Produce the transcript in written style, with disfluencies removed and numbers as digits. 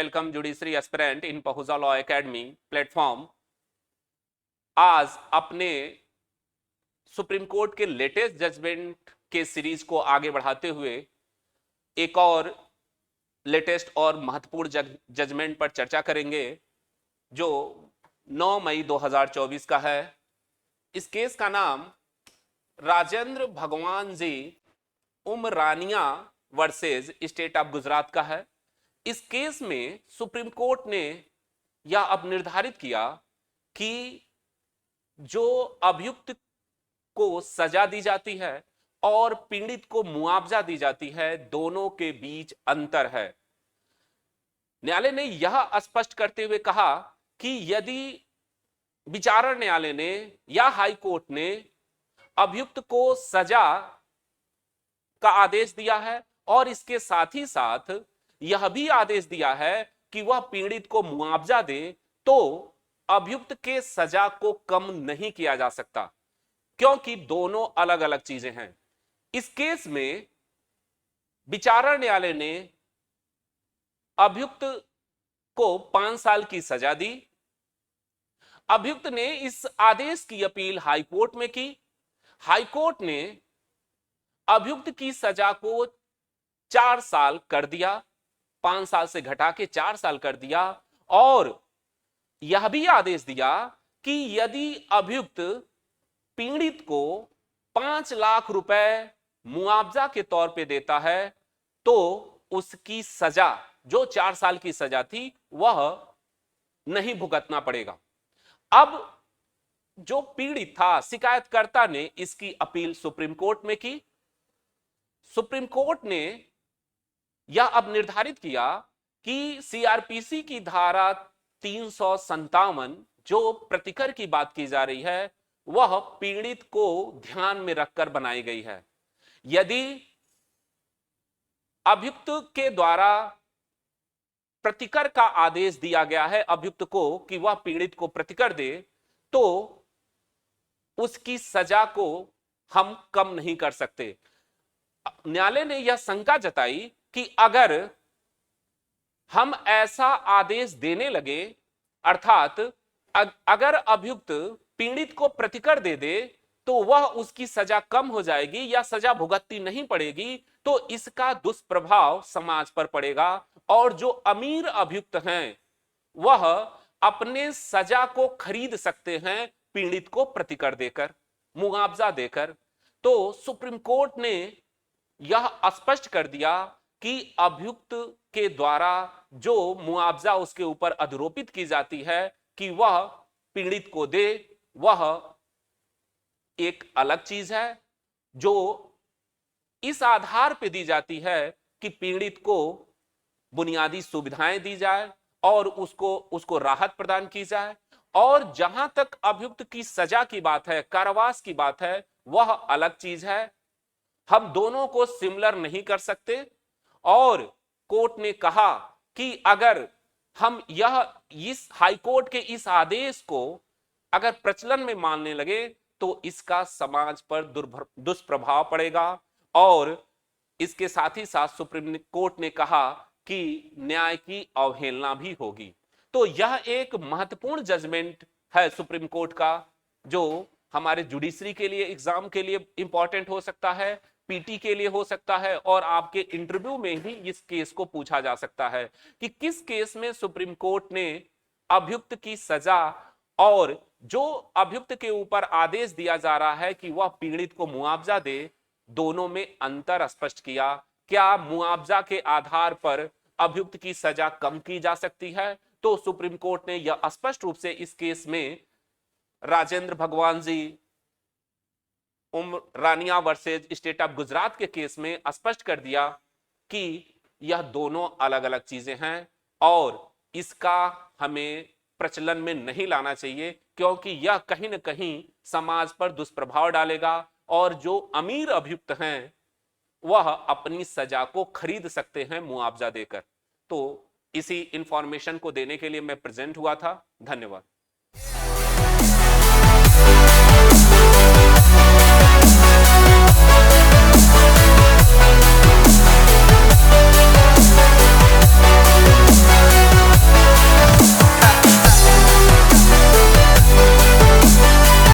Welcome judiciary aspirant इन Pahuja law academy platform. आज अपने supreme court के लेटेस्ट जजमेंट के सीरीज को आगे बढ़ाते हुए एक और लेटेस्ट और महत्वपूर्ण जजमेंट पर चर्चा करेंगे जो 9 मई 2024 का है। इस केस का नाम राजेंद्र भगवान जी Umrania versus state of Gujarat का है। इस केस में सुप्रीम कोर्ट ने यह अब निर्धारित किया कि जो अभियुक्त को सजा दी जाती है और पीड़ित को मुआवजा दी जाती है, दोनों के बीच अंतर है। न्यायालय ने यह स्पष्ट करते हुए कहा कि यदि विचारण न्यायालय ने या हाई कोर्ट ने अभियुक्त को सजा का आदेश दिया है और इसके साथ ही साथ यह भी आदेश दिया है कि वह पीड़ित को मुआवजा दे, तो अभियुक्त के सजा को कम नहीं किया जा सकता, क्योंकि दोनों अलग अलग चीजें हैं। इस केस में विचारण न्यायालय ने अभियुक्त को 5 साल की सजा दी। अभियुक्त ने इस आदेश की अपील हाई कोर्ट में की। हाई कोर्ट ने अभियुक्त की सजा को 4 साल कर दिया, 5 साल से घटा के 4 साल कर दिया और यह भी आदेश दिया कि यदि अभियुक्त पीड़ित को 5 लाख रुपए मुआवजा के तौर पे देता है तो उसकी सजा, जो 4 साल की सजा थी, वह नहीं भुगतना पड़ेगा। अब जो पीड़ित था, शिकायतकर्ता ने इसकी अपील सुप्रीम कोर्ट में की। सुप्रीम कोर्ट ने यह अब निर्धारित किया कि सीआरपीसी की धारा 357 जो प्रतिकर की बात की जा रही है, वह पीड़ित को ध्यान में रखकर बनाई गई है। यदि अभियुक्त के द्वारा प्रतिकर का आदेश दिया गया है अभियुक्त को कि वह पीड़ित को प्रतिकर दे, तो उसकी सजा को हम कम नहीं कर सकते। न्यायालय ने यह शंका जताई कि अगर हम ऐसा आदेश देने लगे, अर्थात अगर अभियुक्त पीड़ित को प्रतिकर दे दे तो वह उसकी सजा कम हो जाएगी या सजा भुगतनी नहीं पड़ेगी, तो इसका दुष्प्रभाव समाज पर पड़ेगा और जो अमीर अभियुक्त हैं वह अपने सजा को खरीद सकते हैं पीड़ित को प्रतिकर देकर, मुआवजा देकर। तो सुप्रीम कोर्ट ने यह स्पष्ट कर दिया कि अभियुक्त के द्वारा जो मुआवजा उसके ऊपर आरोपित की जाती है कि वह पीड़ित को दे, वह एक अलग चीज है जो इस आधार पर दी जाती है कि पीड़ित को बुनियादी सुविधाएं दी जाए और उसको राहत प्रदान की जाए। और जहां तक अभियुक्त की सजा की बात है, कारावास की बात है, वह अलग चीज है। हम दोनों को सिमिलर नहीं कर सकते और कोर्ट ने कहा कि अगर हम इस हाईकोर्ट के इस आदेश को अगर प्रचलन में मानने लगे तो इसका समाज पर दुष्प्रभाव पड़ेगा। और इसके साथ ही साथ सुप्रीम कोर्ट ने कहा कि न्याय की अवहेलना भी होगी। तो यह एक महत्वपूर्ण जजमेंट है सुप्रीम कोर्ट का, जो हमारे जुडिशरी के लिए, एग्जाम के लिए इंपॉर्टेंट हो सकता है, पीटी के लिए हो सकता है और आपके इंटरव्यू में ही इस केस को पूछा जा सकता है कि किस केस में सुप्रीम कोर्ट ने अभियुक्त की सजा और जो अभियुक्त के ऊपर आदेश दिया जा रहा है कि वह पीड़ित को मुआवजा दे, दोनों में अंतर स्पष्ट किया। क्या मुआवजा के आधार पर अभियुक्त की सजा कम की जा सकती है? तो सुप्रीम कोर्ट ने यह स्पष्ट रूप से इस केस में राजेंद्र भगवान जी Umrania versus state of Gujarat के केस में स्पष्ट कर दिया कि यह दोनों अलग अलग चीजें हैं और इसका हमें प्रचलन में नहीं लाना चाहिए, क्योंकि यह कहीं ना कहीं समाज पर दुष्प्रभाव डालेगा और जो अमीर अभियुक्त हैं वह अपनी सजा को खरीद सकते हैं मुआवजा देकर। तो इसी इंफॉर्मेशन को देने के लिए मैं प्रेजेंट हुआ था। धन्यवाद।